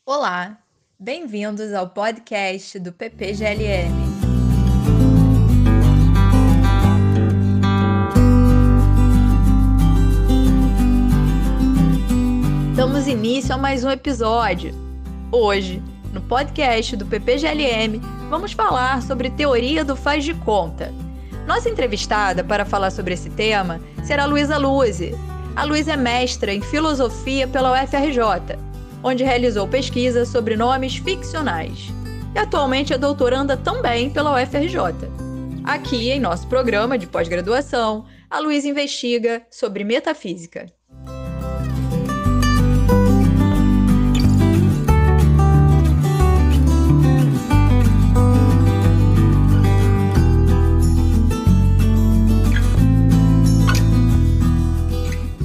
Olá, bem-vindos ao podcast do PPGLM. Damos início a mais um episódio. Hoje, no podcast do PPGLM, vamos falar sobre teoria do faz de conta. Nossa entrevistada para falar sobre esse tema será Luísa Luzi. A Luísa é mestra em filosofia pela UFRJ, onde realizou pesquisa sobre nomes ficcionais. E atualmente é doutoranda também pela UFRJ. Aqui, em nosso programa de pós-graduação, a Luísa investiga sobre metafísica.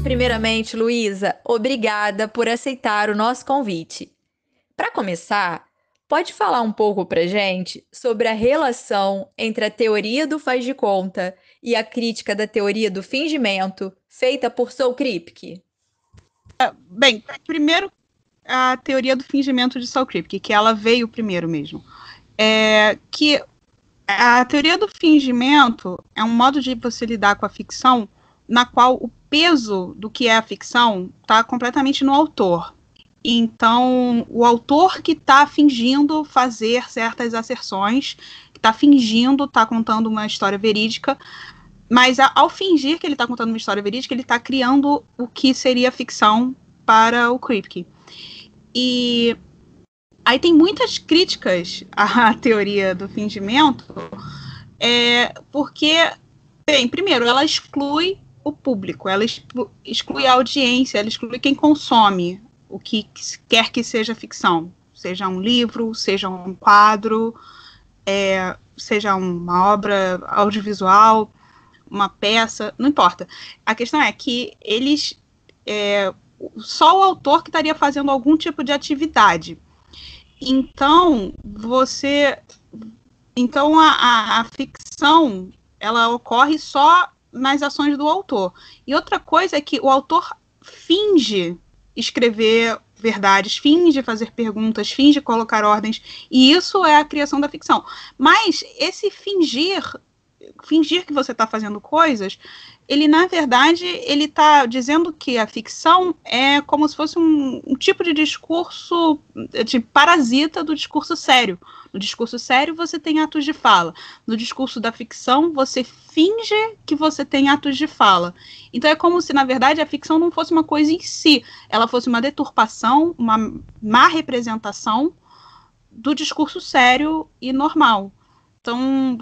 Primeiramente, Luísa, obrigada por aceitar o nosso convite. Para começar, pode falar um pouco para a gente sobre a relação entre a teoria do faz de conta e a crítica da teoria do fingimento feita por Saul Kripke? Bem, primeiro a teoria do fingimento de Saul Kripke, que ela veio primeiro mesmo. Que a teoria do fingimento é um modo de você lidar com a ficção na qual o peso do que é a ficção está completamente no autor. Então, o autor que está fingindo fazer certas asserções, que está fingindo estar contando uma história verídica, mas ao fingir que ele está contando uma história verídica, ele está criando o que seria ficção para o Kripke. E aí tem muitas críticas à teoria do fingimento, porque, bem, primeiro, ela exclui o público, ela exclui a audiência, ela exclui quem consome o que quer que seja ficção, seja um livro, seja um quadro, seja uma obra audiovisual, uma peça, não importa. A questão é que eles, só o autor que estaria fazendo algum tipo de atividade. Então, a ficção, ela ocorre só nas ações do autor. E outra coisa é que o autor finge escrever verdades, finge fazer perguntas, finge colocar ordens, e isso é a criação da ficção. Mas esse fingir que você está fazendo coisas, ele, na verdade, ele está dizendo que a ficção é como se fosse um tipo de discurso, de parasita do discurso sério. No discurso sério, você tem atos de fala. No discurso da ficção, você finge que você tem atos de fala. Então, é como se, na verdade, a ficção não fosse uma coisa em si. Ela fosse uma deturpação, uma má representação do discurso sério e normal. Então,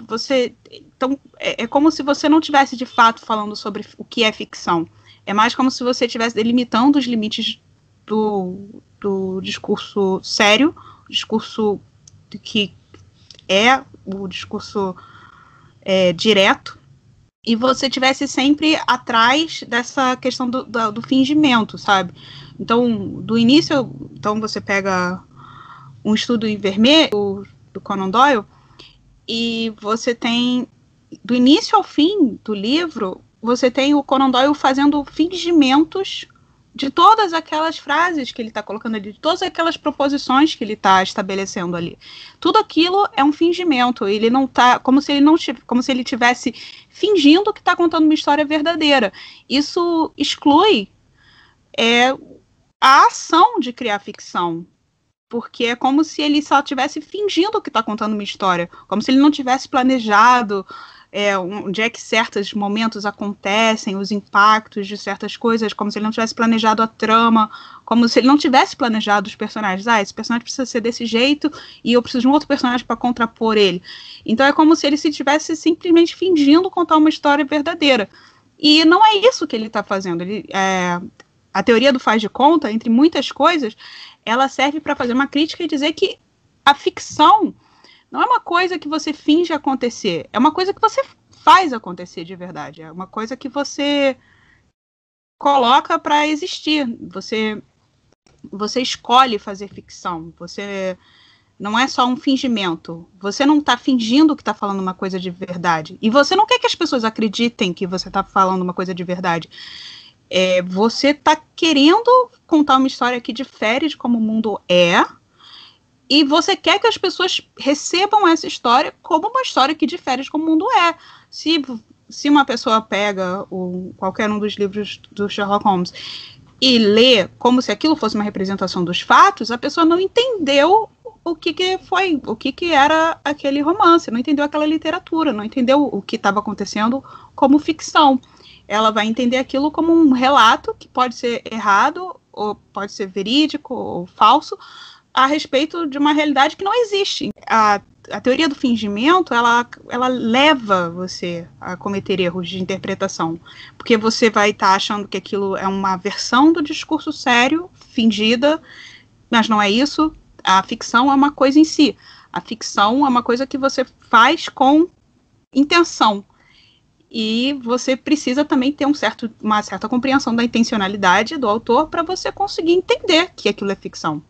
é como se você não estivesse, de fato, falando sobre o que é ficção. É mais como se você estivesse delimitando os limites do discurso sério, o discurso que é o discurso direto, e você estivesse sempre atrás dessa questão do fingimento, sabe? Então, do início, você pega um estudo em vermelho, do Conan Doyle, e você tem, do início ao fim do livro, você tem o Conan Doyle fazendo fingimentos de todas aquelas frases que ele está colocando ali, de todas aquelas proposições que ele está estabelecendo ali. Tudo aquilo é um fingimento. Ele não tá, como se ele tivesse fingindo que está contando uma história verdadeira. Isso exclui a ação de criar ficção. Porque é como se ele só estivesse fingindo que está contando uma história, como se ele não tivesse planejado onde é que certos momentos acontecem, os impactos de certas coisas, como se ele não tivesse planejado a trama, como se ele não tivesse planejado os personagens. Esse personagem precisa ser desse jeito e eu preciso de um outro personagem para contrapor ele. Então é como se ele se estivesse simplesmente fingindo contar uma história verdadeira. E não é isso que ele está fazendo. A teoria do faz de conta, entre muitas coisas, ela serve para fazer uma crítica e dizer que a ficção não é uma coisa que você finge acontecer, é uma coisa que você faz acontecer de verdade, é uma coisa que você coloca para existir, você escolhe fazer ficção, você não é só um fingimento, você não está fingindo que está falando uma coisa de verdade, e você não quer que as pessoas acreditem que você está falando uma coisa de verdade. Você está querendo contar uma história que difere de como o mundo é, E você quer que as pessoas recebam essa história como uma história que difere de como o mundo é. Se uma pessoa pega qualquer um dos livros do Sherlock Holmes e lê como se aquilo fosse uma representação dos fatos, a pessoa não entendeu o que era aquele romance, não entendeu aquela literatura, não entendeu o que estava acontecendo como ficção. Ela vai entender aquilo como um relato que pode ser errado, ou pode ser verídico, ou falso, a respeito de uma realidade que não existe. A teoria do fingimento, ela leva você a cometer erros de interpretação, porque você vai estar achando que aquilo é uma versão do discurso sério, fingida, mas não é isso. A ficção é uma coisa em si. A ficção é uma coisa que você faz com intenção. E você precisa também ter uma certa compreensão da intencionalidade do autor para você conseguir entender que aquilo é ficção.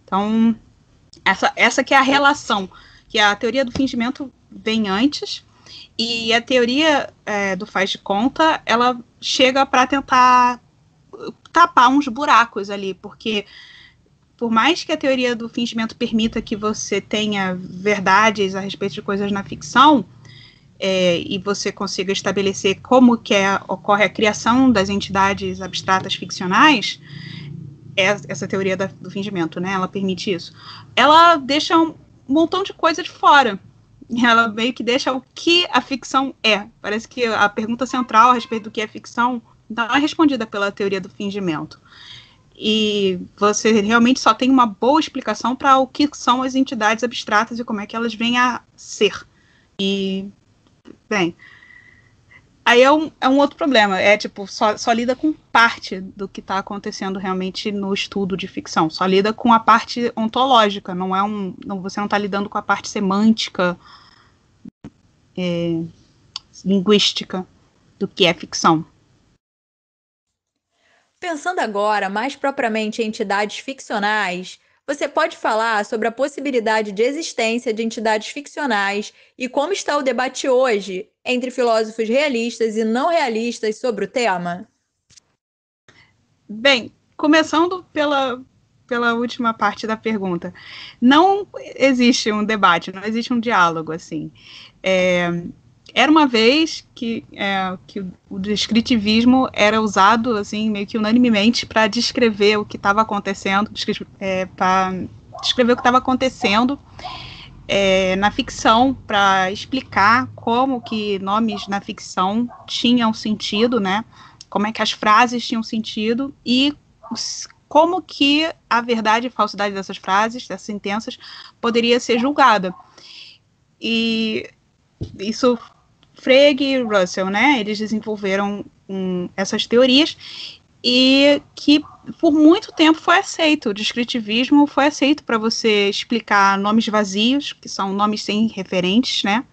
Então, essa que é a relação, que a teoria do fingimento vem antes, e a teoria do faz de conta, ela chega para tentar tapar uns buracos ali, porque por mais que a teoria do fingimento permita que você tenha verdades a respeito de coisas na ficção, e você consiga estabelecer como que ocorre a criação das entidades abstratas ficcionais, essa teoria do fingimento, né, ela permite isso. Ela deixa um montão de coisa de fora. Ela meio que deixa o que a ficção é. Parece que a pergunta central a respeito do que é ficção não é respondida pela teoria do fingimento. E você realmente só tem uma boa explicação para o que são as entidades abstratas e como é que elas vêm a ser. E, bem, aí é um outro problema. Só lida com parte do que está acontecendo realmente no estudo de ficção. Só lida com a parte ontológica. Você não está lidando com a parte semântica, linguística do que é ficção. Pensando agora mais propriamente em entidades ficcionais, você pode falar sobre a possibilidade de existência de entidades ficcionais e como está o debate hoje entre filósofos realistas e não realistas sobre o tema? Bem, começando pela última parte da pergunta, não existe um debate, não existe um diálogo, assim. Era uma vez que o descritivismo era usado, assim, meio que unanimemente para descrever o que estava acontecendo, para descrever o que estava acontecendo na ficção, para explicar como que nomes na ficção tinham sentido, né? Como é que as frases tinham sentido e como que a verdade e falsidade dessas frases, dessas sentenças, poderia ser julgada. E isso, Frege e Russell, né, eles desenvolveram essas teorias e que por muito tempo foi aceito. O descritivismo foi aceito para você explicar nomes vazios, que são nomes sem referentes, né,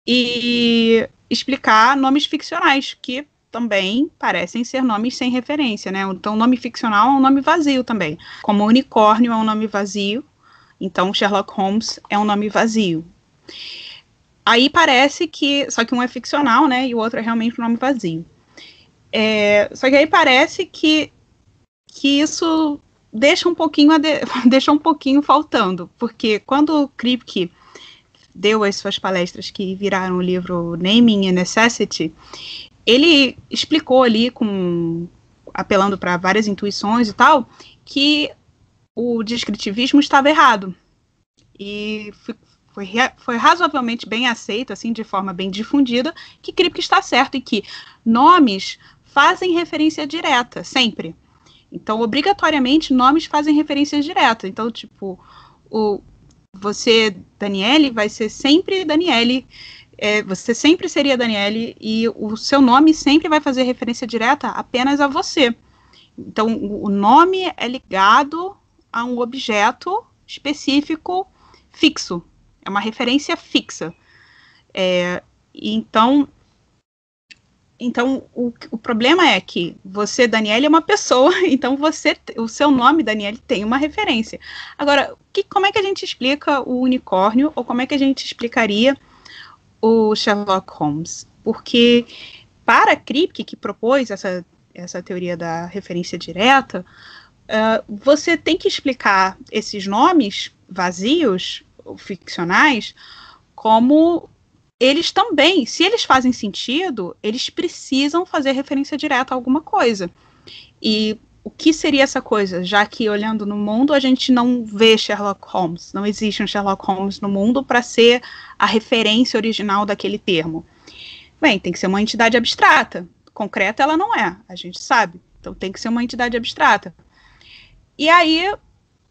e explicar nomes ficcionais, que também parecem ser nomes sem referência, né? Então, nome ficcional é um nome vazio também. Como unicórnio é um nome vazio, então Sherlock Holmes é um nome vazio. Aí parece que, só que um é ficcional, né, e o outro é realmente um nome vazio. Só que aí parece que isso deixa um pouquinho faltando, porque quando o Kripke deu as suas palestras que viraram o livro Naming a Necessity, ele explicou ali, apelando para várias intuições e tal, que o descritivismo estava errado. E foi razoavelmente bem aceito, assim, de forma bem difundida, que Kripke está certo e que nomes fazem referência direta, sempre. Então, obrigatoriamente, nomes fazem referência direta. Então, tipo, você, Daniele, vai ser sempre Daniele, você sempre seria Daniele, e o seu nome sempre vai fazer referência direta apenas a você. Então, o nome é ligado a um objeto específico fixo. É uma referência fixa. Então o problema é que você, Daniele, é uma pessoa, então o seu nome, Daniele, tem uma referência. Agora, como é que a gente explica o unicórnio, ou como é que a gente explicaria o Sherlock Holmes? Porque para Kripke, que propôs essa teoria da referência direta, você tem que explicar esses nomes vazios, ficcionais, como eles também, se eles fazem sentido, eles precisam fazer referência direta a alguma coisa. E o que seria essa coisa? Já que, olhando no mundo, a gente não vê Sherlock Holmes, não existe um Sherlock Holmes no mundo para ser a referência original daquele termo. Bem, tem que ser uma entidade abstrata. Concreta ela não é, a gente sabe. Então tem que ser uma entidade abstrata. E aí,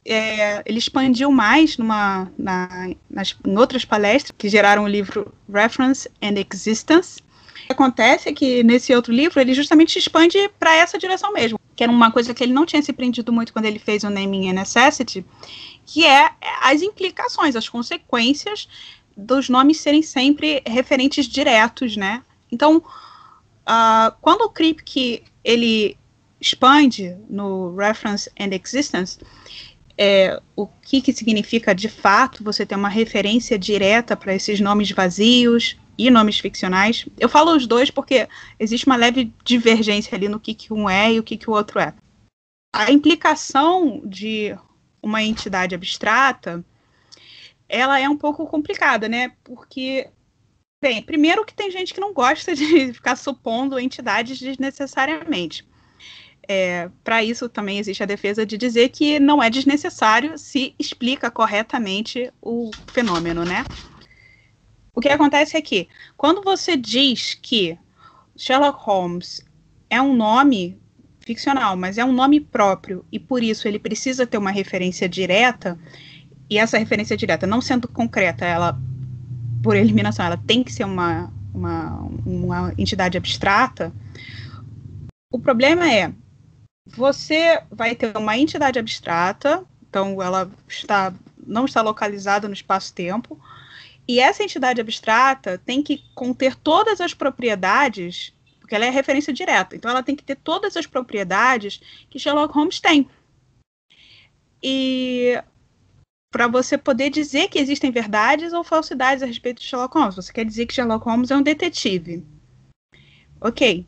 ele expandiu mais em outras palestras que geraram o livro Reference and Existence. O que acontece é que nesse outro livro ele justamente expande para essa direção mesmo, que era uma coisa que ele não tinha se prendido muito quando ele fez o Naming a Necessity, que é as implicações, as consequências dos nomes serem sempre referentes diretos, né? Então, quando o Kripke ele expande no Reference and Existence, o que significa de fato você ter uma referência direta para esses nomes vazios e nomes ficcionais. Eu falo os dois porque existe uma leve divergência ali no que um é e o que o outro é. A implicação de uma entidade abstrata, ela é um pouco complicada, né? Porque, bem, primeiro que tem gente que não gosta de ficar supondo entidades desnecessariamente. Para isso também existe a defesa de dizer que não é desnecessário se explica corretamente o fenômeno, né? O que acontece é que, quando você diz que Sherlock Holmes é um nome ficcional, mas é um nome próprio, e por isso ele precisa ter uma referência direta, e essa referência direta, não sendo concreta, ela, por eliminação, ela tem que ser uma entidade abstrata, o problema é, você vai ter uma entidade abstrata, então ela não está localizada no espaço-tempo, e essa entidade abstrata tem que conter todas as propriedades, porque ela é referência direta, então ela tem que ter todas as propriedades que Sherlock Holmes tem. E para você poder dizer que existem verdades ou falsidades a respeito de Sherlock Holmes, você quer dizer que Sherlock Holmes é um detetive. Ok.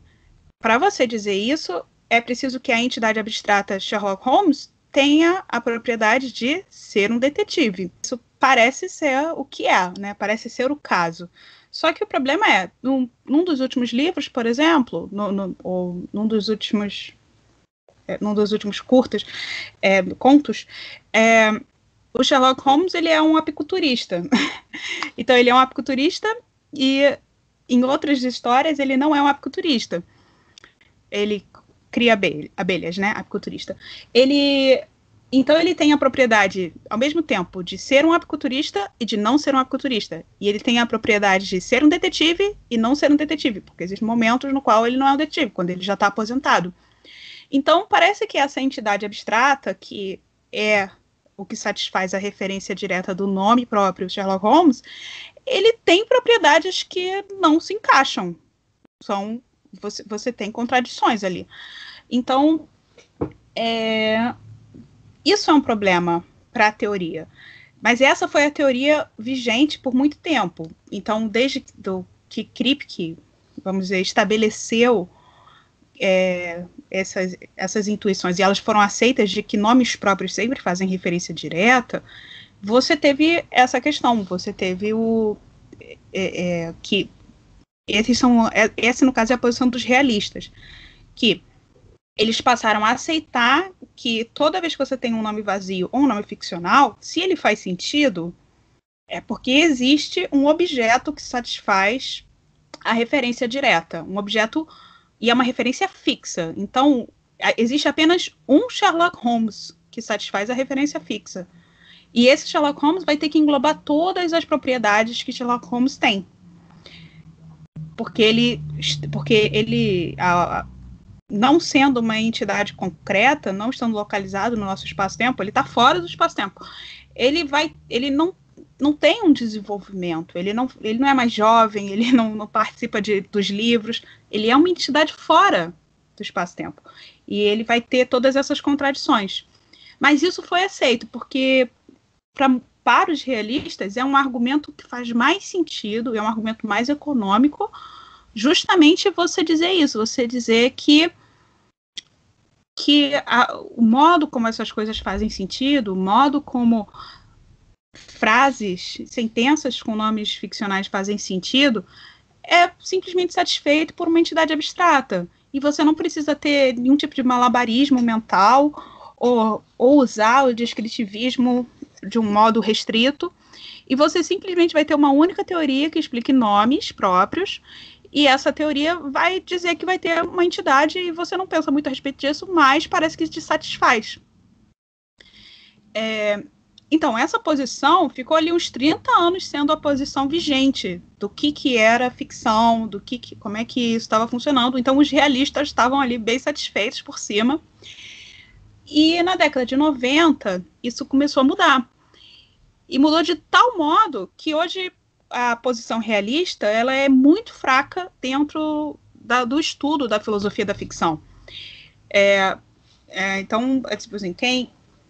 Para você dizer isso, é preciso que a entidade abstrata Sherlock Holmes tenha a propriedade de ser um detetive. Isso parece ser o que é, né? Parece ser o caso. Só que o problema é, num dos últimos livros, por exemplo, ou num dos últimos curtas, contos, o Sherlock Holmes ele é um apiculturista. Então ele é um apiculturista e em outras histórias ele não é um apiculturista. Ele cria abelhas, né? Apiculturista. Então ele tem a propriedade, ao mesmo tempo, de ser um apiculturista e de não ser um apiculturista. E ele tem a propriedade de ser um detetive e não ser um detetive, porque existem momentos no qual ele não é um detetive, quando ele já está aposentado. Então parece que essa entidade abstrata, que é o que satisfaz a referência direta do nome próprio, Sherlock Holmes, ele tem propriedades que não se encaixam. Você tem contradições ali. Então, isso é um problema para a teoria. Mas essa foi a teoria vigente por muito tempo. Então, desde que Kripke, vamos dizer, estabeleceu essas intuições, e elas foram aceitas de que nomes próprios sempre fazem referência direta, você teve essa questão, você teve que essa, no caso, é a posição dos realistas, que eles passaram a aceitar que toda vez que você tem um nome vazio ou um nome ficcional, se ele faz sentido, é porque existe um objeto que satisfaz a referência direta, um objeto, e é uma referência fixa. Então, existe apenas um Sherlock Holmes que satisfaz a referência fixa. E esse Sherlock Holmes vai ter que englobar todas as propriedades que Sherlock Holmes tem. Porque ele não sendo uma entidade concreta, não estando localizado no nosso espaço-tempo, ele está fora do espaço-tempo. Ele não tem um desenvolvimento, ele não é mais jovem, ele não participa dos livros, ele é uma entidade fora do espaço-tempo. E ele vai ter todas essas contradições. Mas isso foi aceito, porque para os realistas é um argumento que faz mais sentido, é um argumento mais econômico, justamente você dizer isso, você dizer que que o modo como essas coisas fazem sentido, o modo como frases, sentenças com nomes ficcionais fazem sentido, é simplesmente satisfeito por uma entidade abstrata. E você não precisa ter nenhum tipo de malabarismo mental ou usar o descritivismo de um modo restrito. E você simplesmente vai ter uma única teoria que explique nomes próprios, e essa teoria vai dizer que vai ter uma entidade e você não pensa muito a respeito disso, mas parece que te satisfaz. Então, essa posição ficou ali uns 30 anos sendo a posição vigente do que era ficção, como é que isso estava funcionando. Então, os realistas estavam ali bem satisfeitos por cima. E na década de 90, isso começou a mudar. E mudou de tal modo que hoje a posição realista ela é muito fraca dentro do estudo da filosofia da ficção. Então, tipo assim,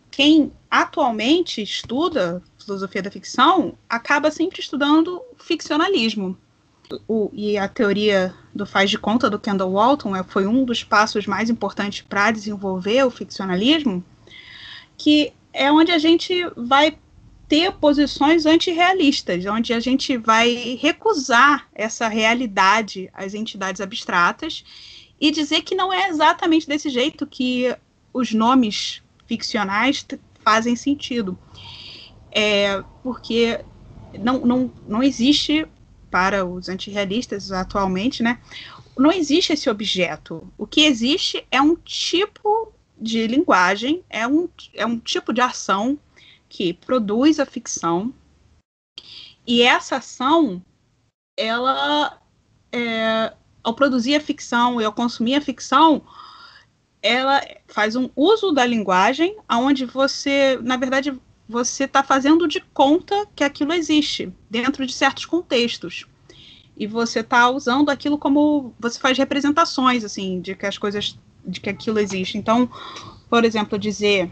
quem atualmente estuda filosofia da ficção acaba sempre estudando ficcionalismo. E a teoria do faz de conta do Kendall Walton foi um dos passos mais importantes para desenvolver o ficcionalismo, que é onde a gente vai ter posições antirrealistas, onde a gente vai recusar essa realidade às entidades abstratas e dizer que não é exatamente desse jeito que os nomes ficcionais fazem sentido. Porque não existe, para os antirrealistas atualmente, né, não existe esse objeto. O que existe é um tipo de linguagem, é um tipo de ação que produz a ficção, e essa ação, ela, ao produzir a ficção e ao consumir a ficção, ela faz um uso da linguagem onde você, na verdade, você está fazendo de conta que aquilo existe, dentro de certos contextos. E você está usando aquilo como... Você faz representações, assim, de que aquilo existe. Então, por exemplo, dizer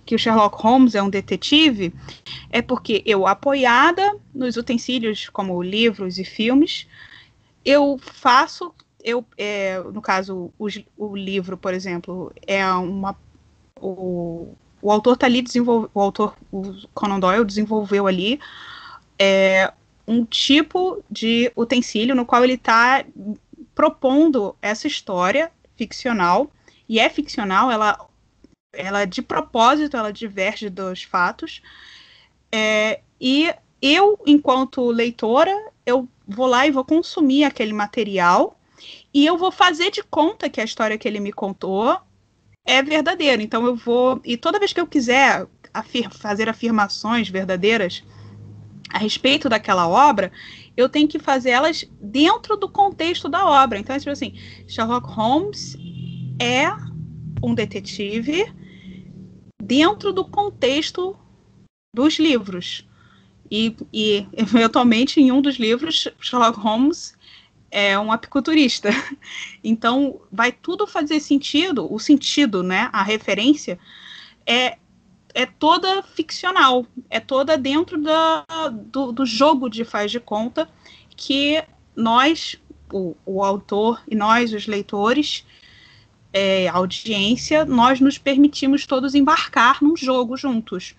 que o Sherlock Holmes é um detetive é porque eu, apoiada nos utensílios como livros e filmes, eu faço... no caso, o livro, por exemplo, o autor está ali o Conan Doyle desenvolveu ali um tipo de utensílio no qual ele está propondo essa história ficcional, e é ficcional, ela de propósito, ela diverge dos fatos, e eu, enquanto leitora, eu vou lá e vou consumir aquele material, e eu vou fazer de conta que a história que ele me contou é verdadeira. Então eu vou... E toda vez que eu quiser fazer afirmações verdadeiras a respeito daquela obra, eu tenho que fazer elas dentro do contexto da obra. Então, é tipo assim, Sherlock Holmes é um detetive dentro do contexto dos livros. E eventualmente, em um dos livros, Sherlock Holmes é um apiculturista. Então, vai tudo fazer sentido, o sentido, né, a referência é toda ficcional, é toda dentro do jogo de faz de conta que nós, o autor e nós, os leitores, a audiência, nós nos permitimos todos embarcar num jogo juntos.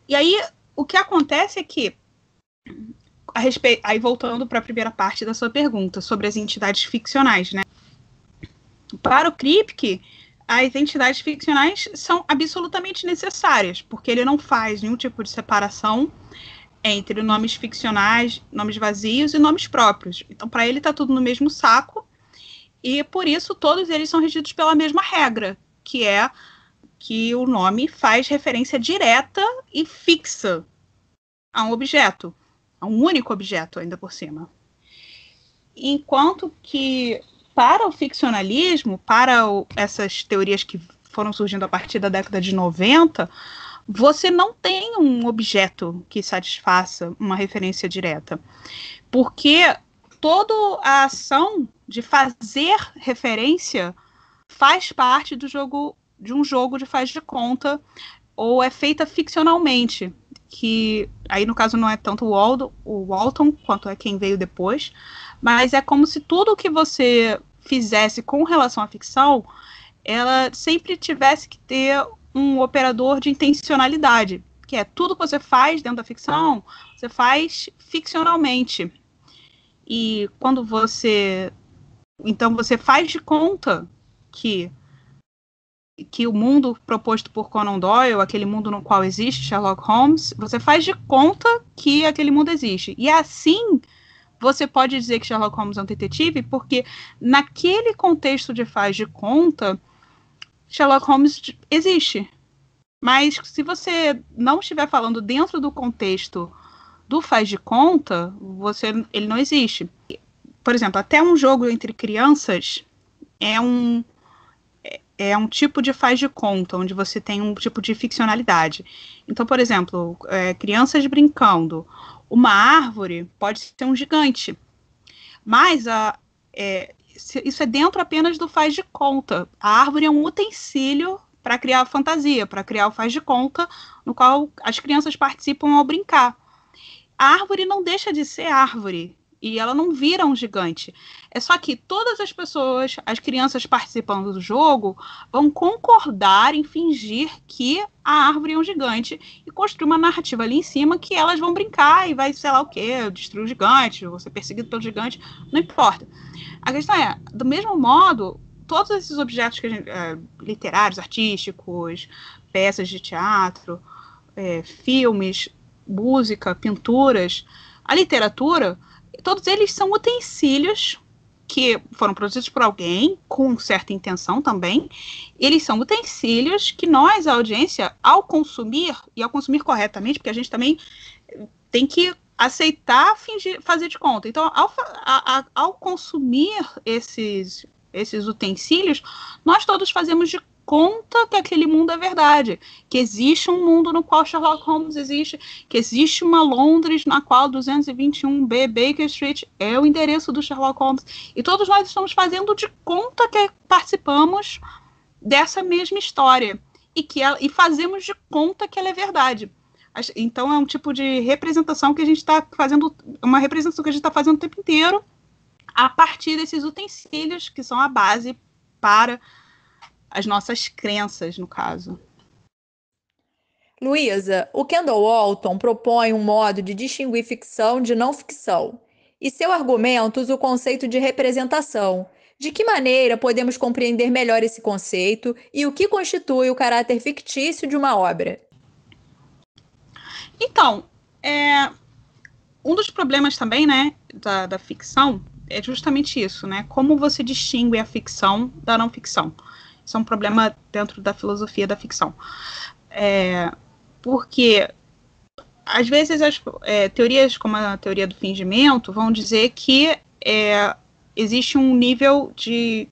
E aí, o que acontece é que, aí voltando para a primeira parte da sua pergunta, sobre as entidades ficcionais, né? Para o Kripke, as entidades ficcionais são absolutamente necessárias, porque ele não faz nenhum tipo de separação entre nomes ficcionais, nomes vazios e nomes próprios. Então, para ele, está tudo no mesmo saco, e por isso todos eles são regidos pela mesma regra, que é que o nome faz referência direta e fixa a um objeto, a um único objeto, ainda por cima. Enquanto que, para o ficcionalismo, para essas teorias que foram surgindo a partir da década de 90, você não tem um objeto que satisfaça uma referência direta. Porque toda a ação de fazer referência faz parte de um jogo de faz de conta, ou é feita ficcionalmente, que aí no caso não é tanto o Walton, quanto é quem veio depois, mas é como se tudo que você fizesse com relação à ficção ela sempre tivesse que ter um operador de intencionalidade, que é tudo que você faz dentro da ficção, você faz ficcionalmente. E quando você... Então, você faz de conta que o mundo proposto por Conan Doyle, aquele mundo no qual existe Sherlock Holmes, você faz de conta que aquele mundo existe. E assim, você pode dizer que Sherlock Holmes é um detetive, porque naquele contexto de faz de conta, Sherlock Holmes existe. Mas se você não estiver falando dentro do contexto do faz de conta, ele não existe. Por exemplo, até um jogo entre crianças é um tipo de faz de conta, onde você tem um tipo de ficcionalidade. Então, por exemplo, crianças brincando. Uma árvore pode ser um gigante. Mas isso é dentro apenas do faz de conta. A árvore é um utensílio para criar a fantasia, para criar o faz de conta, no qual as crianças participam ao brincar. A árvore não deixa de ser árvore. E ela não vira um gigante. É só que todas as pessoas, as crianças participando do jogo, vão concordar em fingir que a árvore é um gigante e construir uma narrativa ali em cima que elas vão brincar e vai, sei lá o quê, destruir o gigante, ou ser perseguido pelo gigante, não importa. A questão é, do mesmo modo, todos esses objetos que literários, artísticos, peças de teatro, filmes, música, pinturas, a literatura... Todos eles são utensílios que foram produzidos por alguém, com certa intenção também. Eles são utensílios que nós, a audiência, ao consumir, e ao consumir corretamente, porque a gente também tem que aceitar, fingir, fazer de conta. Então, ao consumir esses utensílios, nós todos fazemos de conta que aquele mundo é verdade, que existe um mundo no qual Sherlock Holmes existe, que existe uma Londres na qual 221B Baker Street é o endereço do Sherlock Holmes, e todos nós estamos fazendo de conta que participamos dessa mesma história, e fazemos de conta que ela é verdade. Então é um tipo de representação que a gente está fazendo, uma representação que a gente está fazendo o tempo inteiro, a partir desses utensílios que são a base para as nossas crenças, no caso. Luísa, o Kendall Walton propõe um modo de distinguir ficção de não ficção. E seu argumento usa o conceito de representação. De que maneira podemos compreender melhor esse conceito e o que constitui o caráter fictício de uma obra? Então, um dos problemas também, né, da ficção é justamente isso, né? Como você distingue a ficção da não ficção? Isso é um problema dentro da filosofia da ficção. Porque, às vezes, as teorias como a teoria do fingimento vão dizer que existe um nível de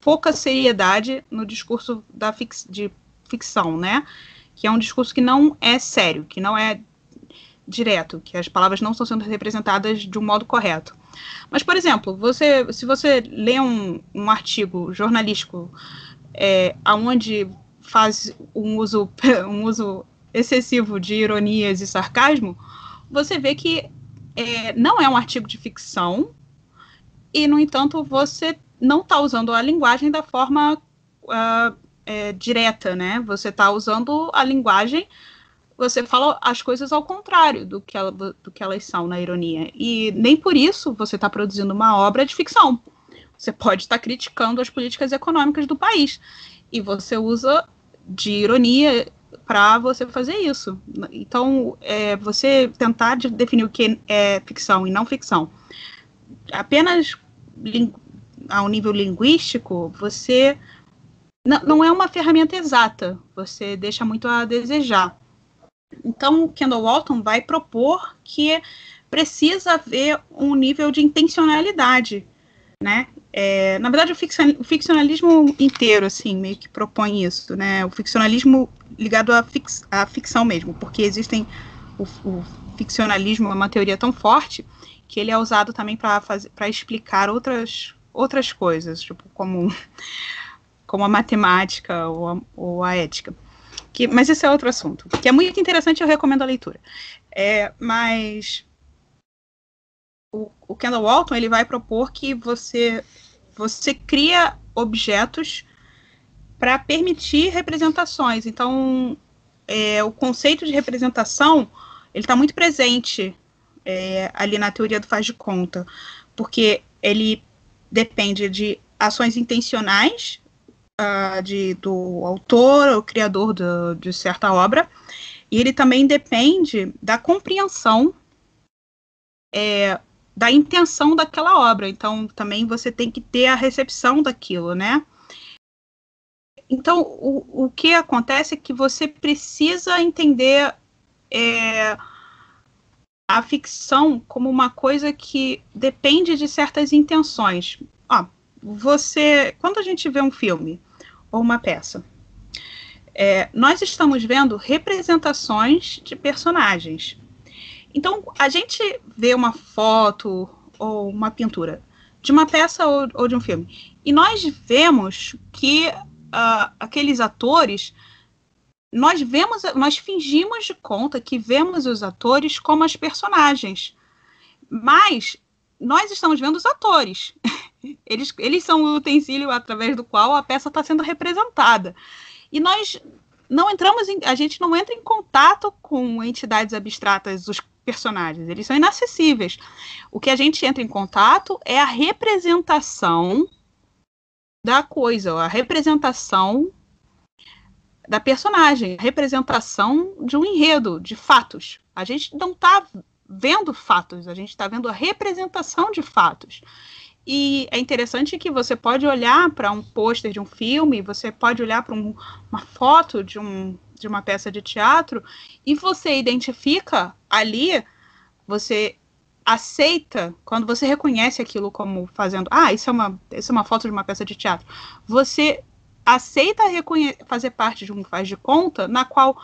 pouca seriedade no discurso de ficção, né? Que é um discurso que não é sério, que não é direto, que as palavras não estão sendo representadas de um modo correto. Mas, por exemplo, se você lê um artigo jornalístico onde faz um uso excessivo de ironias e sarcasmo, você vê que não é um artigo de ficção e, no entanto, você não está usando a linguagem da forma direta, né? Você está usando a linguagem, você fala as coisas ao contrário do que elas são na ironia. E nem por isso você está produzindo uma obra de ficção. Você pode estar criticando as políticas econômicas do país. E você usa de ironia para você fazer isso. Então, você tentar definir o que é ficção e não ficção, apenas ao nível linguístico, você não é uma ferramenta exata. Você deixa muito a desejar. Então, Kendall Walton vai propor que precisa haver um nível de intencionalidade, né? Na verdade, o ficcionalismo inteiro, assim, meio que propõe isso, né? O ficcionalismo ligado à ficção mesmo, porque o ficcionalismo é uma teoria tão forte que ele é usado também para explicar outras coisas, tipo, como a matemática ou a ética. Mas esse é outro assunto, que é muito interessante, eu recomendo a leitura. Mas o Kendall Walton, ele vai propor que você cria objetos para permitir representações. Então, o conceito de representação, ele está muito presente ali na teoria do faz de conta, porque ele depende de ações intencionais do autor, o criador de certa obra, e ele também depende da compreensão da intenção daquela obra. Então, também você tem que ter a recepção daquilo, né? Então, o que acontece é que você precisa entender a ficção como uma coisa que depende de certas intenções. Quando a gente vê um filme ou uma peça, nós estamos vendo representações de personagens. Então, a gente vê uma foto ou uma pintura de uma peça ou de um filme, e nós vemos que aqueles atores, nós fingimos de conta que vemos os atores como as personagens, mas nós estamos vendo os atores. Eles são o utensílio através do qual a peça está sendo representada. E nós a gente não entra em contato com entidades abstratas, os personagens, eles são inacessíveis. O que a gente entra em contato é a representação da coisa, a representação da personagem, a representação de um enredo, de fatos. A gente não está vendo fatos, a gente está vendo a representação de fatos. E é interessante que você pode olhar para um pôster de um filme, você pode olhar para uma foto de uma peça de teatro, e você identifica ali, você aceita, quando você reconhece aquilo como fazendo, isso é uma foto de uma peça de teatro, você aceita fazer parte de um faz de conta, na qual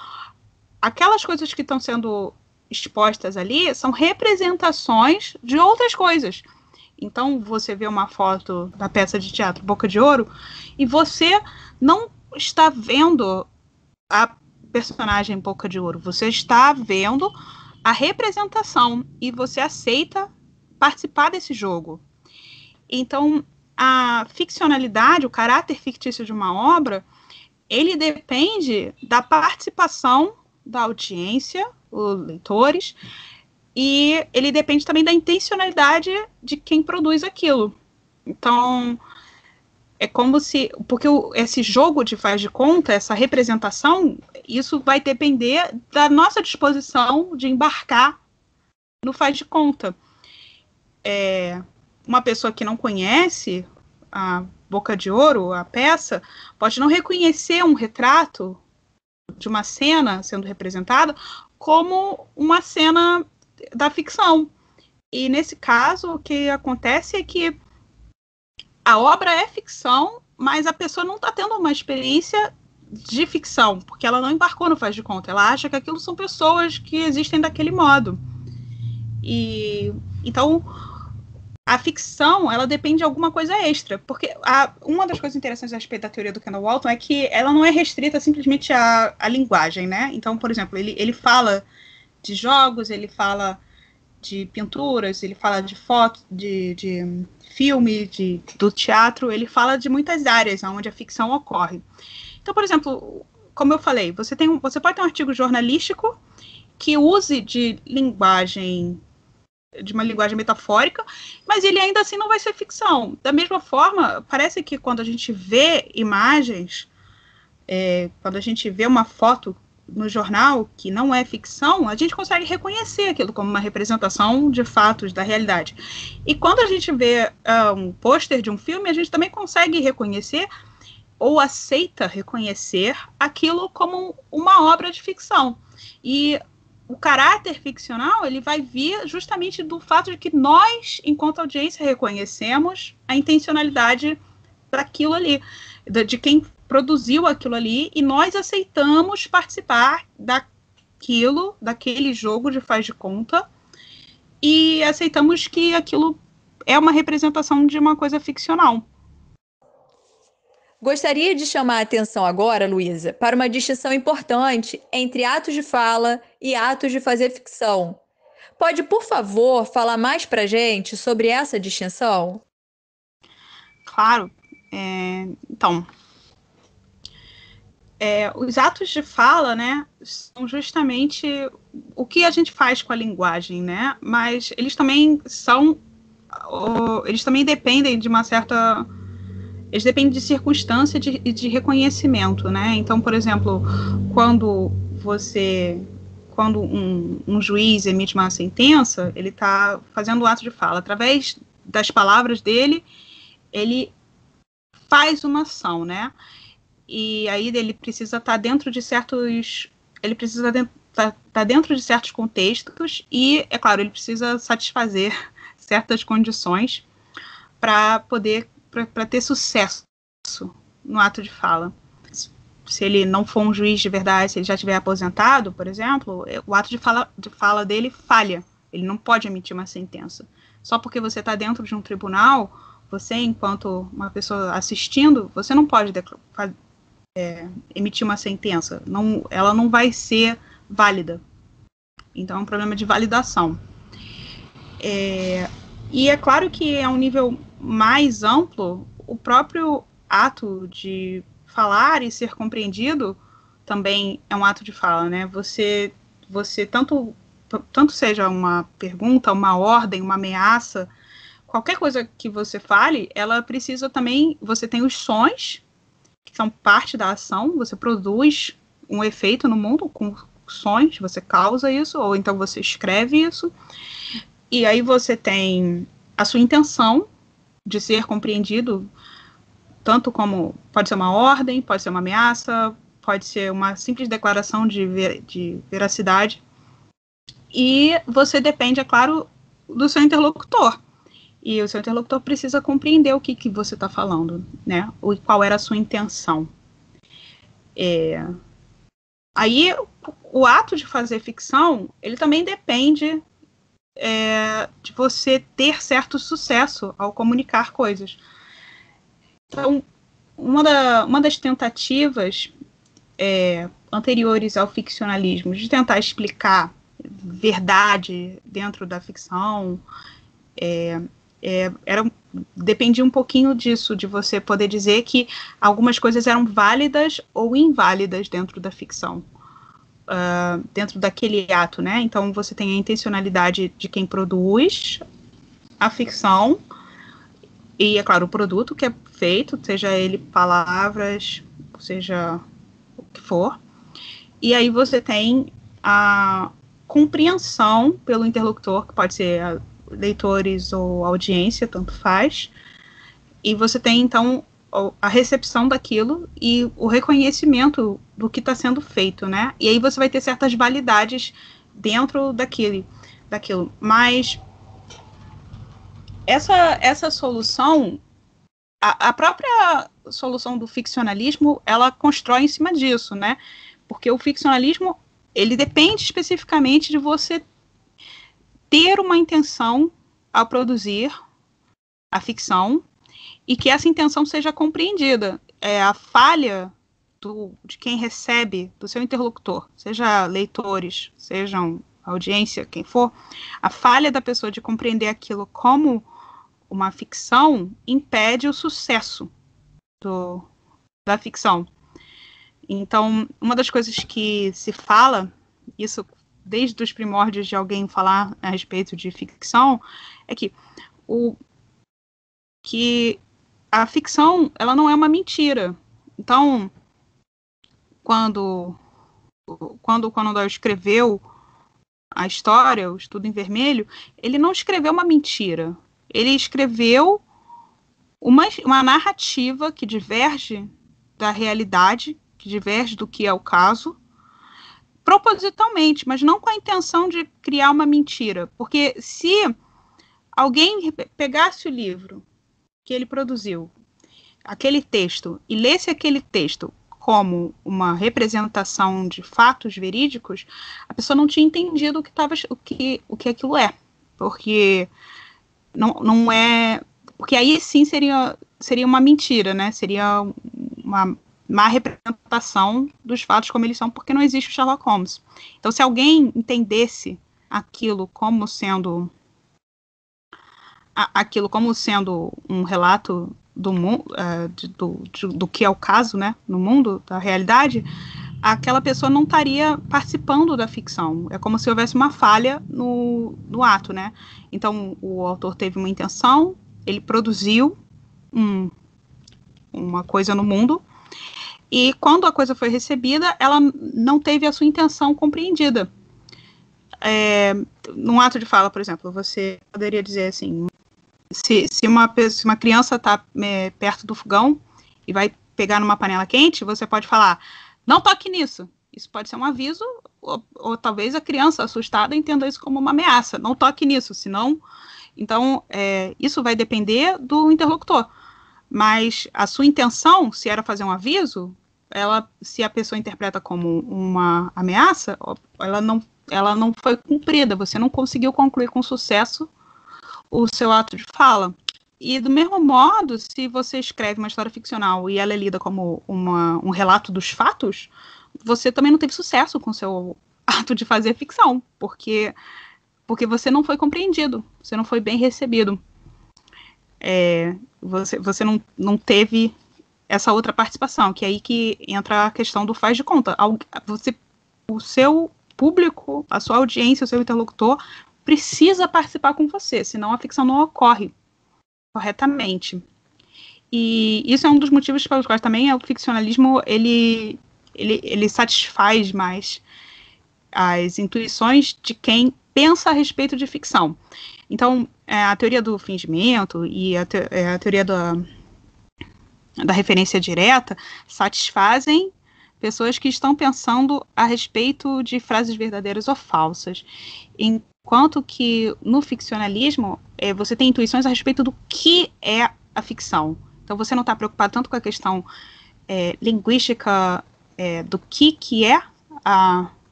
aquelas coisas que estão sendo expostas ali são representações de outras coisas. Então, você vê uma foto da peça de teatro Boca de Ouro e você não está vendo a personagem Boca de Ouro, você está vendo a representação e você aceita participar desse jogo. Então, a ficcionalidade, o caráter fictício de uma obra, ele depende da participação da audiência, os leitores, e ele depende também da intencionalidade de quem produz aquilo. Então, é como se... Porque esse jogo de faz de conta, essa representação, isso vai depender da nossa disposição de embarcar no faz de conta. Uma pessoa que não conhece a Boca de Ouro, a peça, pode não reconhecer um retrato de uma cena sendo representada como uma cena da ficção. E nesse caso, o que acontece é que a obra é ficção, mas a pessoa não está tendo uma experiência de ficção, porque ela não embarcou no faz de conta. Ela acha que aquilo são pessoas que existem daquele modo. E então a ficção, ela depende de alguma coisa extra, porque uma das coisas interessantes a respeito da teoria do Kendall Walton é que ela não é restrita simplesmente à linguagem, né? Então, por exemplo, ele fala de jogos, ele fala de pinturas, ele fala de foto, de filme, do teatro, ele fala de muitas áreas onde a ficção ocorre. Então, por exemplo, como eu falei, você pode ter um artigo jornalístico que use de uma linguagem metafórica, mas ele ainda assim não vai ser ficção. Da mesma forma, parece que quando a gente vê imagens, quando a gente vê uma foto no jornal que não é ficção, a gente consegue reconhecer aquilo como uma representação de fatos da realidade. E quando a gente vê um pôster de um filme, a gente também consegue reconhecer ou aceita reconhecer aquilo como uma obra de ficção. E o caráter ficcional, ele vai vir justamente do fato de que nós, enquanto audiência, reconhecemos a intencionalidade daquilo ali, de quem produziu aquilo ali, e nós aceitamos participar daquele jogo de faz de conta, e aceitamos que aquilo é uma representação de uma coisa ficcional. Gostaria de chamar a atenção agora, Luísa, para uma distinção importante entre atos de fala e atos de fazer ficção. Pode, por favor, falar mais para a gente sobre essa distinção? Claro. Então, Os atos de fala, né, são justamente o que a gente faz com a linguagem, né? Mas eles também eles também dependem de uma certa... Eles dependem de circunstância e de reconhecimento, né? Então, por exemplo, quando um juiz emite uma sentença, ele está fazendo um ato de fala. Através das palavras dele, ele faz uma ação, né? E aí ele precisa estar dentro de certos... Ele precisa estar dentro de certos contextos e, é claro, ele precisa satisfazer certas condições para poder... para ter sucesso no ato de fala. Se ele não for um juiz de verdade, se ele já estiver aposentado, por exemplo, o ato de fala dele falha. Ele não pode emitir uma sentença. Só porque você está dentro de um tribunal, você, enquanto uma pessoa assistindo, você não pode emitir uma sentença. Ela não vai ser válida. Então, é um problema de validação. E é claro que é um nível mais amplo, o próprio ato de falar e ser compreendido também é um ato de fala, né? Você tanto seja uma pergunta, uma ordem, uma ameaça, qualquer coisa que você fale, ela precisa também... Você tem os sons, que são parte da ação, você produz um efeito no mundo com sons, você causa isso, ou então você escreve isso, e aí você tem a sua intenção de ser compreendido, tanto como pode ser uma ordem, pode ser uma ameaça, pode ser uma simples declaração de veracidade. E você depende, é claro, do seu interlocutor. E o seu interlocutor precisa compreender o que você está falando, né? Qual era a sua intenção. Aí, o ato de fazer ficção, ele também depende de você ter certo sucesso ao comunicar coisas. Então, uma das tentativas anteriores ao ficcionalismo, de tentar explicar verdade dentro da ficção, dependia um pouquinho disso, de você poder dizer que algumas coisas eram válidas ou inválidas dentro da ficção, dentro daquele ato, né? Então você tem a intencionalidade de quem produz a ficção e, é claro, o produto que é feito, seja ele palavras, seja o que for, e aí você tem a compreensão pelo interlocutor, que pode ser leitores ou audiência, tanto faz, e você tem, então, a recepção daquilo e o reconhecimento do que está sendo feito, né? E aí você vai ter certas validades dentro daquilo. Mas essa solução, a própria solução do ficcionalismo, ela constrói em cima disso, né? Porque o ficcionalismo, ele depende especificamente de você ter uma intenção ao produzir a ficção e que essa intenção seja compreendida. A falha de quem recebe, do seu interlocutor, seja leitores, sejam audiência, quem for, a falha da pessoa de compreender aquilo como uma ficção impede o sucesso da ficção. Então, uma das coisas que se fala, isso desde os primórdios de alguém falar a respeito de ficção, é que a ficção, ela não é uma mentira. Então, quando Conan Doyle escreveu a história, o Estudo em Vermelho, ele não escreveu uma mentira. Ele escreveu uma narrativa que diverge da realidade, que diverge do que é o caso, propositalmente, mas não com a intenção de criar uma mentira. Porque se alguém pegasse o livro que ele produziu, aquele texto, e lesse aquele texto como uma representação de fatos verídicos, a pessoa não tinha entendido o que aquilo é. Porque não é... Porque aí sim seria uma mentira, né? Seria uma má representação dos fatos como eles são, porque não existe o Sherlock Holmes. Então, se alguém entendesse aquilo como sendo um relato do mundo, do que é o caso, né, no mundo, da realidade, aquela pessoa não estaria participando da ficção. É como se houvesse uma falha no ato, né? Então, o autor teve uma intenção, ele produziu uma coisa no mundo, e quando a coisa foi recebida, ela não teve a sua intenção compreendida. Num ato de fala, por exemplo, você poderia dizer assim, se uma criança está perto do fogão e vai pegar numa panela quente, você pode falar, não toque nisso. Isso pode ser um aviso, ou talvez a criança assustada entenda isso como uma ameaça. Não toque nisso, senão... Então, isso vai depender do interlocutor. Mas a sua intenção, se era fazer um aviso, se a pessoa interpreta como uma ameaça, ela não foi cumprida. Você não conseguiu concluir com sucesso o seu ato de fala. E do mesmo modo, se você escreve uma história ficcional e ela é lida como um relato dos fatos, você também não teve sucesso com o seu ato de fazer ficção, porque você não foi compreendido, você não foi bem recebido. Você não teve essa outra participação, que é aí que entra a questão do faz de conta. O seu público, a sua audiência, o seu interlocutor precisa participar com você, senão a ficção não ocorre corretamente. E isso é um dos motivos pelos quais também o ficcionalismo ele satisfaz mais as intuições de quem pensa a respeito de ficção. Então, a teoria do fingimento e a teoria da referência direta satisfazem pessoas que estão pensando a respeito de frases verdadeiras ou falsas. Enquanto que no ficcionalismo, você tem intuições a respeito do que é a ficção. Então você não está preocupado tanto com a questão linguística do que é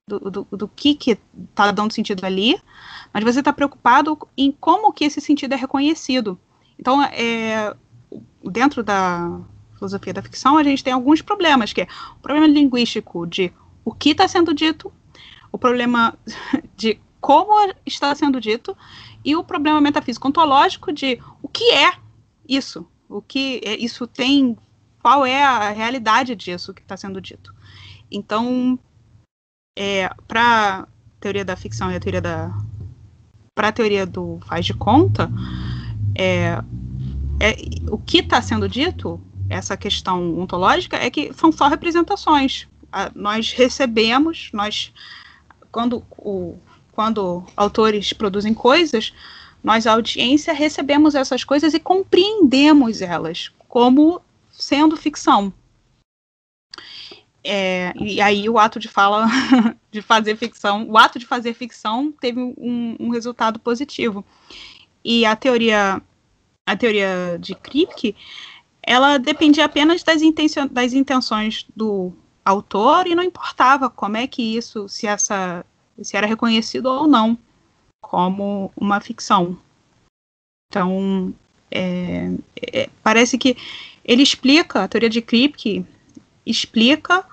do que está dando sentido ali, mas você está preocupado em como que esse sentido é reconhecido. Então, dentro da filosofia da ficção, a gente tem alguns problemas, que é o problema linguístico de o que está sendo dito, o problema de como está sendo dito, e o problema metafísico ontológico de o que é isso, o que isso tem, qual é a realidade disso que está sendo dito. Então, para a teoria da ficção e para a teoria do faz de conta, o que está sendo dito, essa questão ontológica, é que são só representações. Nós recebemos, quando autores produzem coisas, nós, a audiência, recebemos essas coisas e compreendemos elas como sendo ficção. E aí o ato de fala, de fazer ficção, teve um resultado positivo. E a teoria de Kripke, ela dependia apenas das intenções do autor e não importava como é que isso, se era reconhecido ou não como uma ficção. Então, parece que ele explica, a teoria de Kripke explica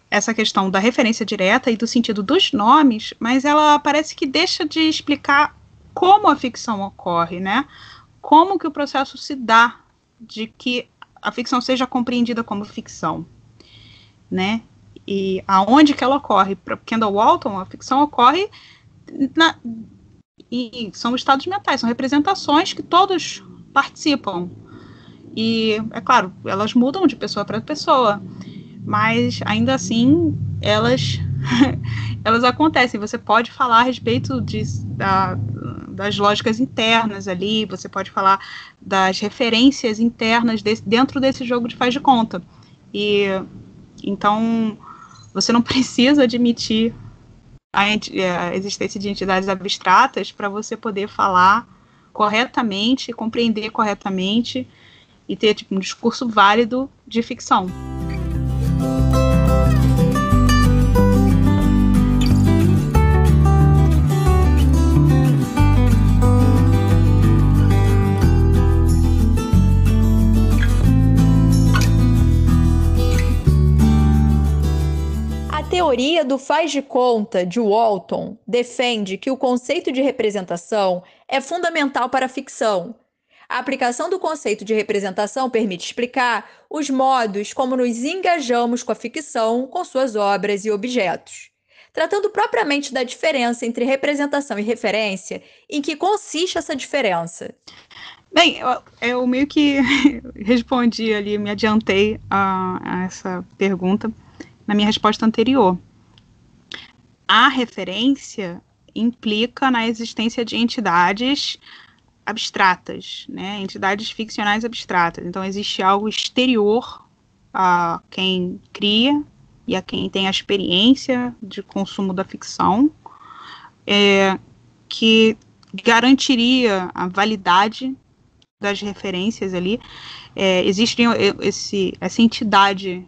essa questão da referência direta e do sentido dos nomes, mas ela parece que deixa de explicar como a ficção ocorre, né? Como que o processo se dá de que a ficção seja compreendida como ficção, né? E aonde que ela ocorre? Para Kendall Walton, a ficção ocorre são estados mentais, são representações que todos participam. E, é claro, elas mudam de pessoa para pessoa, mas ainda assim elas acontecem. Você pode falar a respeito das lógicas internas ali, você pode falar das referências internas dentro desse jogo de faz de conta. E então você não precisa admitir a existência de entidades abstratas para você poder falar corretamente, compreender corretamente e ter um discurso válido de ficção. A teoria do faz de conta de Walton defende que o conceito de representação é fundamental para a ficção, A aplicação do conceito de representação permite explicar os modos como nos engajamos com a ficção, com suas obras e objetos. Tratando propriamente da diferença entre representação e referência, em que consiste essa diferença? Bem, eu meio que respondi ali, me adiantei a essa pergunta na minha resposta anterior. A referência implica na existência de entidades abstratas, né? Entidades ficcionais abstratas. Então, existe algo exterior a quem cria e a quem tem a experiência de consumo da ficção, que garantiria a validade das referências ali. Existe essa entidade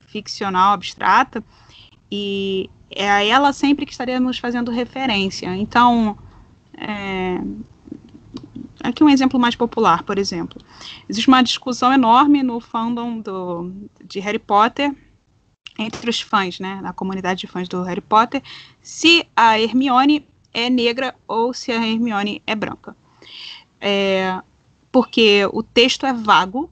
ficcional abstrata e é a ela sempre que estaremos fazendo referência. Então, aqui um exemplo mais popular, por exemplo. Existe uma discussão enorme no fandom de Harry Potter, entre os fãs, né, na comunidade de fãs do Harry Potter, se a Hermione é negra ou se a Hermione é branca. Porque o texto é vago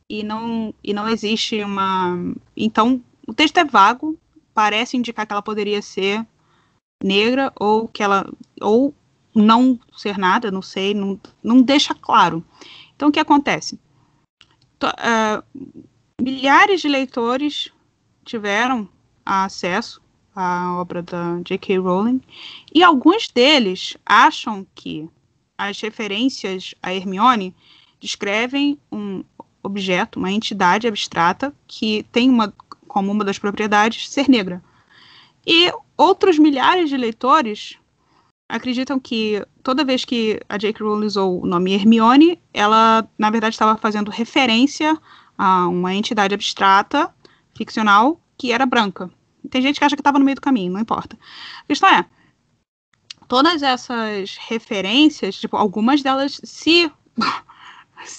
e não existe uma... Então, o texto é vago, parece indicar que ela poderia ser negra ou que ela... ou não ser nada, não sei, não deixa claro. Então, o que acontece? Milhares de leitores tiveram acesso à obra da J.K. Rowling e alguns deles acham que as referências a Hermione descrevem um objeto, uma entidade abstrata que tem como uma das propriedades ser negra. E outros milhares de leitores acreditam que toda vez que a J.K. Rowling usou o nome Hermione, ela, na verdade, estava fazendo referência a uma entidade abstrata, ficcional, que era branca. Tem gente que acha que estava no meio do caminho, não importa. A questão é, todas essas referências, tipo, algumas delas, se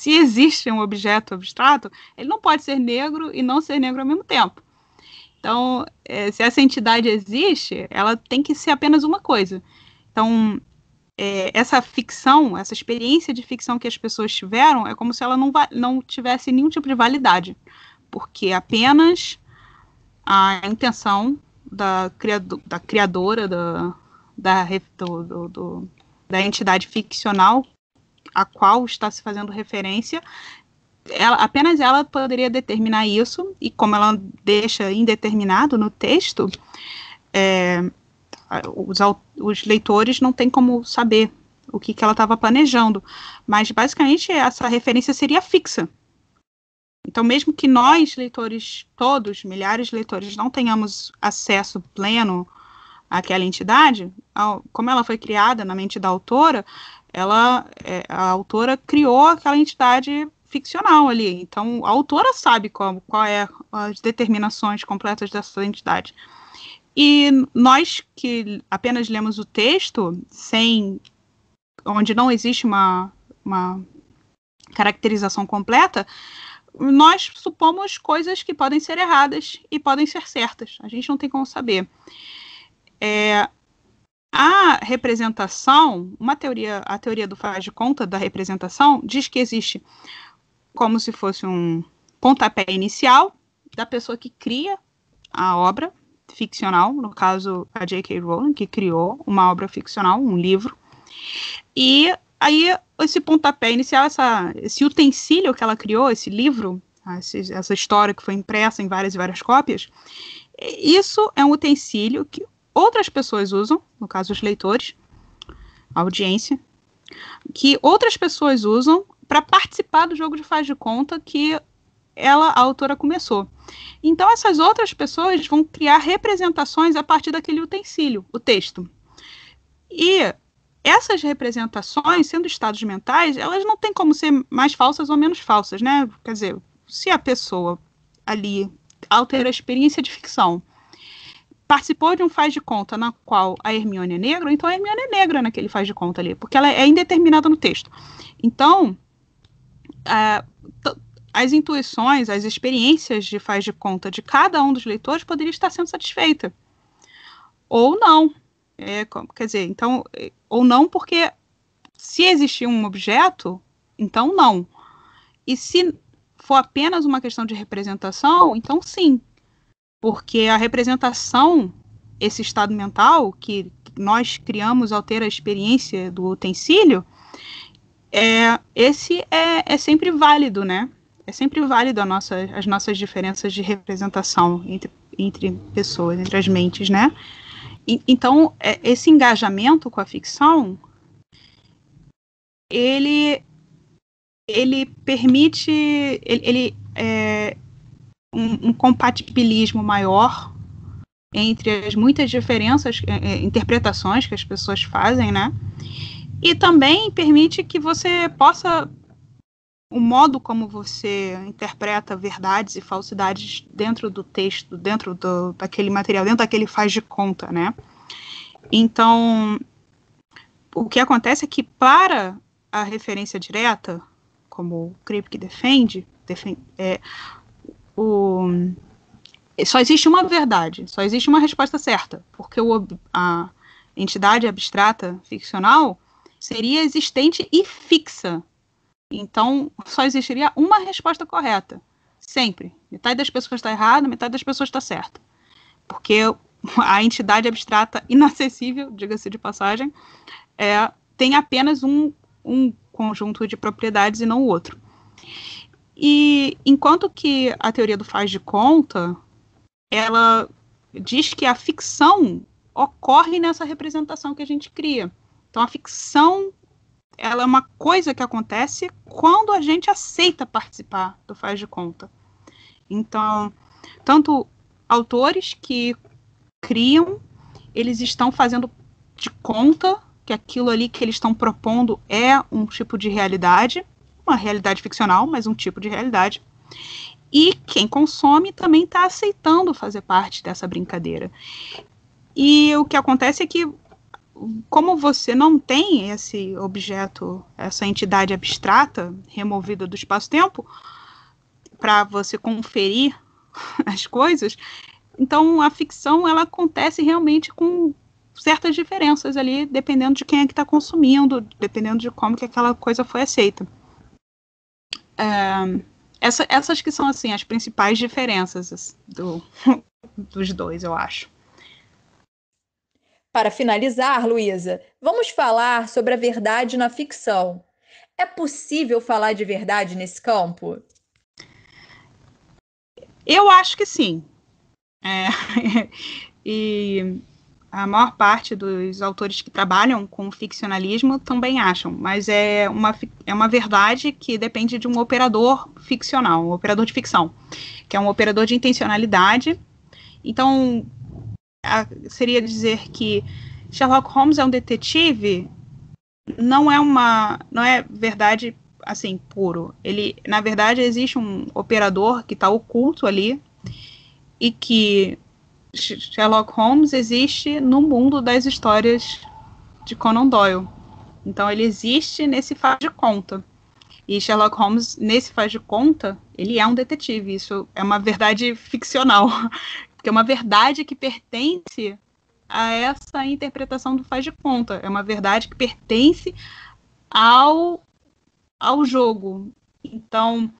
existe um objeto abstrato, ele não pode ser negro e não ser negro ao mesmo tempo. Então, se essa entidade existe, ela tem que ser apenas uma coisa. Então, essa ficção, essa experiência de ficção que as pessoas tiveram, é como se ela não tivesse nenhum tipo de validade, porque apenas a intenção da criadora da entidade ficcional a qual está se fazendo referência, apenas ela poderia determinar isso, e como ela deixa indeterminado no texto, os leitores não têm como saber o que ela estava planejando, mas basicamente essa referência seria fixa. Então, mesmo que nós, leitores, todos, milhares de leitores, não tenhamos acesso pleno àquela entidade, como ela foi criada na mente da autora, a autora criou aquela entidade ficcional ali. Então, a autora sabe qual é as determinações completas dessa entidade. E nós que apenas lemos o texto, onde não existe uma caracterização completa, nós supomos coisas que podem ser erradas e podem ser certas. A gente não tem como saber. A representação, a teoria do faz de conta da representação, diz que existe como se fosse um pontapé inicial da pessoa que cria a obra ficcional, no caso a J.K. Rowling, que criou uma obra ficcional, um livro, e aí esse pontapé inicial, esse utensílio que ela criou, esse livro, essa história que foi impressa em várias e várias cópias, isso é um utensílio que outras pessoas usam, no caso os leitores, a audiência, que outras pessoas usam para participar do jogo de faz de conta que a autora começou. Então essas outras pessoas vão criar representações a partir daquele utensílio, o texto. E essas representações, sendo estados mentais, elas não têm como ser mais falsas ou menos falsas, né? Quer dizer, se a pessoa ali, ao ter a experiência de ficção, participou de um faz de conta na qual a Hermione é negra, então a Hermione é negra naquele faz de conta ali, porque ela é indeterminada no texto. Então, as intuições, as experiências de faz de conta de cada um dos leitores poderia estar sendo satisfeita. Ou não. Quer dizer, então, ou não, porque se existir um objeto Então, não. E se for apenas uma questão de representação, então sim. Porque a representação, esse estado mental que nós criamos ao ter a experiência do utensílio, esse é sempre válido, né? É sempre válido as nossas diferenças de representação entre pessoas, entre as mentes, né? Então, esse engajamento com a ficção, ele permite um compatibilismo maior entre as muitas diferenças, interpretações que as pessoas fazem, né? E também permite que você possa, o modo como você interpreta verdades e falsidades dentro do texto, dentro daquele material, dentro daquele faz de conta, né? Então, o que acontece é que para a referência direta, como o Kripke defende só existe uma verdade, só existe uma resposta certa, porque a entidade abstrata ficcional seria existente e fixa. Então, só existiria uma resposta correta, sempre. Metade das pessoas está errada, metade das pessoas está certa. Porque a entidade abstrata inacessível, diga-se de passagem, tem apenas um conjunto de propriedades e não o outro. E enquanto que a teoria do faz de conta, ela diz que a ficção ocorre nessa representação que a gente cria. Então, a ficção, ela é uma coisa que acontece quando a gente aceita participar do faz de conta. Então, tanto autores que criam, eles estão fazendo de conta que aquilo ali que eles estão propondo é um tipo de realidade, uma realidade ficcional, mas um tipo de realidade. E quem consome também está aceitando fazer parte dessa brincadeira. E o que acontece é que, como você não tem esse objeto, essa entidade abstrata removida do espaço-tempo, para você conferir as coisas, então a ficção ela acontece realmente com certas diferenças ali, dependendo de quem é que está consumindo, dependendo de como que aquela coisa foi aceita. Essas que são assim as principais diferenças dos dois, eu acho. Para finalizar, Luísa, vamos falar sobre a verdade na ficção. É possível falar de verdade nesse campo? Eu acho que sim. E a maior parte dos autores que trabalham com ficcionalismo também acham, mas é uma verdade que depende de um operador ficcional, um operador de ficção, que é um operador de intencionalidade. Então, seria dizer que Sherlock Holmes é um detetive, não é verdade assim, puro. Na verdade, existe um operador que está oculto ali e que Sherlock Holmes existe no mundo das histórias de Conan Doyle. Então ele existe nesse faz de conta. E Sherlock Holmes, nesse faz de conta, ele é um detetive. Isso é uma verdade ficcional. Porque é uma verdade que pertence a essa interpretação do faz de conta. É uma verdade que pertence ao jogo. Então,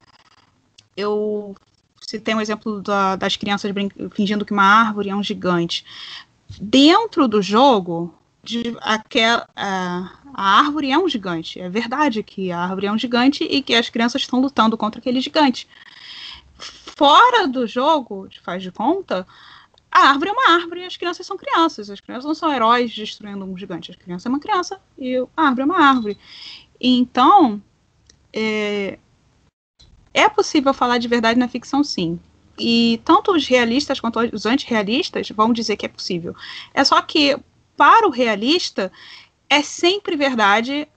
eu citei um exemplo das crianças fingindo que uma árvore é um gigante. Dentro do jogo, a árvore é um gigante. É verdade que a árvore é um gigante e que as crianças estão lutando contra aquele gigante. Fora do jogo, de faz de conta, a árvore é uma árvore e as crianças são crianças. As crianças não são heróis destruindo um gigante. A criança é uma criança e a árvore é uma árvore. Então, é possível falar de verdade na ficção, sim. E tanto os realistas quanto os antirrealistas vão dizer que é possível. É só que, para o realista, é sempre verdade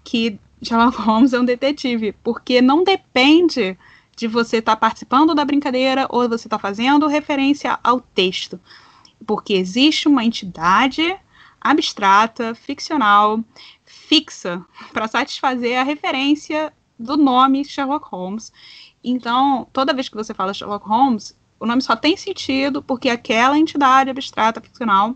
que Sherlock Holmes é um detetive, porque não depende de você estar participando da brincadeira ou você estar fazendo referência ao texto. Porque existe uma entidade abstrata, ficcional, fixa, para satisfazer a referência do nome Sherlock Holmes. Então, toda vez que você fala Sherlock Holmes, o nome só tem sentido porque aquela entidade abstrata ficcional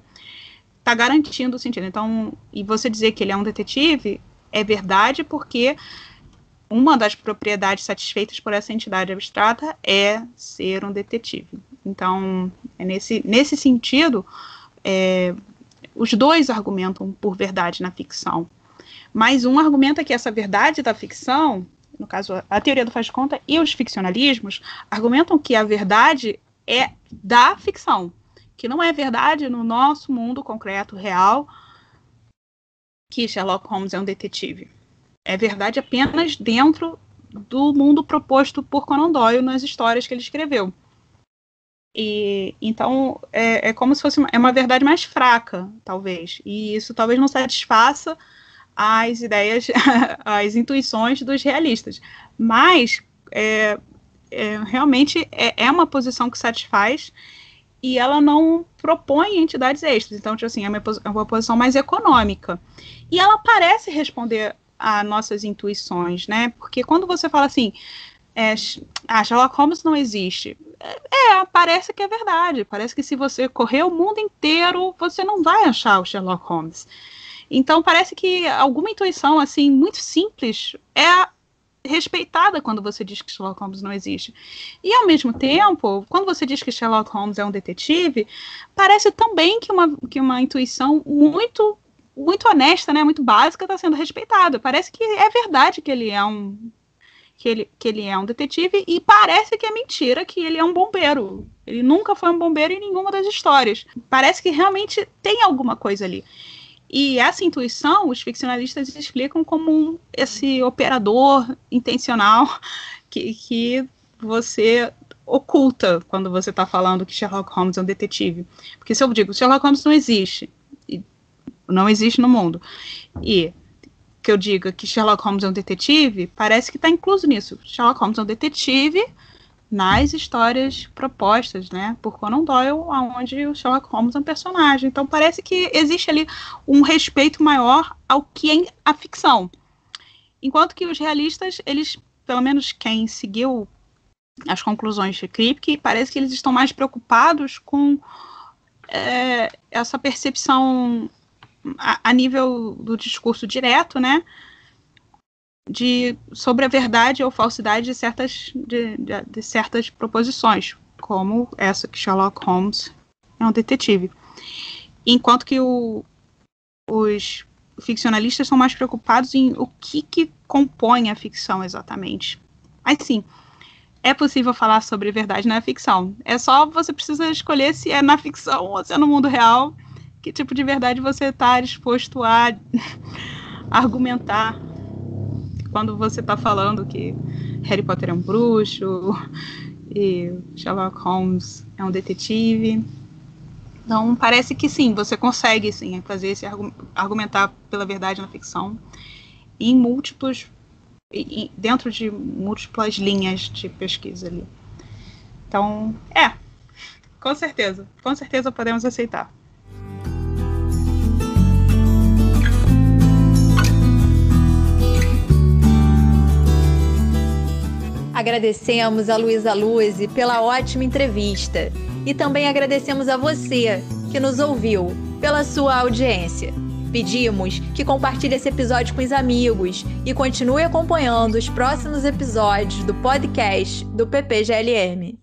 está garantindo o sentido. Então, e você dizer que ele é um detetive é verdade porque uma das propriedades satisfeitas por essa entidade abstrata é ser um detetive. Então, nesse sentido, os dois argumentam por verdade na ficção. Mas um argumenta que essa verdade da ficção, no caso a teoria do faz de conta e os ficcionalismos, argumentam que a verdade é da ficção, que não é verdade no nosso mundo concreto, real, que Sherlock Holmes é um detetive. É verdade apenas dentro do mundo proposto por Conan Doyle nas histórias que ele escreveu. E então é como se fosse uma verdade mais fraca, talvez. E isso talvez não satisfaça as ideias, as intuições dos realistas. Mas realmente é uma posição que satisfaz e ela não propõe entidades extras. Então, tipo assim, é uma posição mais econômica. E ela parece responder a nossas intuições, né? Porque quando você fala assim, Sherlock Holmes não existe, parece que é verdade. Parece que se você correr o mundo inteiro, você não vai achar o Sherlock Holmes. Então, parece que alguma intuição, assim, muito simples é respeitada quando você diz que Sherlock Holmes não existe. E, ao mesmo tempo, quando você diz que Sherlock Holmes é um detetive, parece também que uma intuição muito honesta, né, muito básica, está sendo respeitada. Parece que é verdade que ele é um detetive, e parece que é mentira que ele é um bombeiro. Ele nunca foi um bombeiro em nenhuma das histórias. Parece que realmente tem alguma coisa ali. E essa intuição, os ficcionalistas explicam como esse operador intencional que você oculta quando você está falando que Sherlock Holmes é um detetive. Porque se eu digo, Sherlock Holmes não existe no mundo, e que eu diga que Sherlock Holmes é um detetive, parece que está incluso nisso. Sherlock Holmes é um detetive nas histórias propostas, né, por Conan Doyle, onde o Sherlock Holmes é um personagem. Então parece que existe ali um respeito maior ao que é a ficção. Enquanto que os realistas, eles, pelo menos quem seguiu as conclusões de Kripke, parece que eles estão mais preocupados com essa percepção a nível do discurso direto, né, sobre a verdade ou falsidade de certas proposições, como essa que Sherlock Holmes é um detetive. Enquanto que os ficcionalistas são mais preocupados em o que compõe a ficção exatamente. Mas sim, é possível falar sobre verdade na ficção. É só você precisa escolher se é na ficção ou se é no mundo real, que tipo de verdade você está disposto a argumentar quando você está falando que Harry Potter é um bruxo e Sherlock Holmes é um detetive. Então, parece que sim, você consegue sim fazer esse argumentar pela verdade na ficção dentro de múltiplas linhas de pesquisa ali. Então, com certeza podemos aceitar. Agradecemos a Luísa Luzzi pela ótima entrevista e também agradecemos a você que nos ouviu pela sua audiência. Pedimos que compartilhe esse episódio com os amigos e continue acompanhando os próximos episódios do podcast do PPGLM.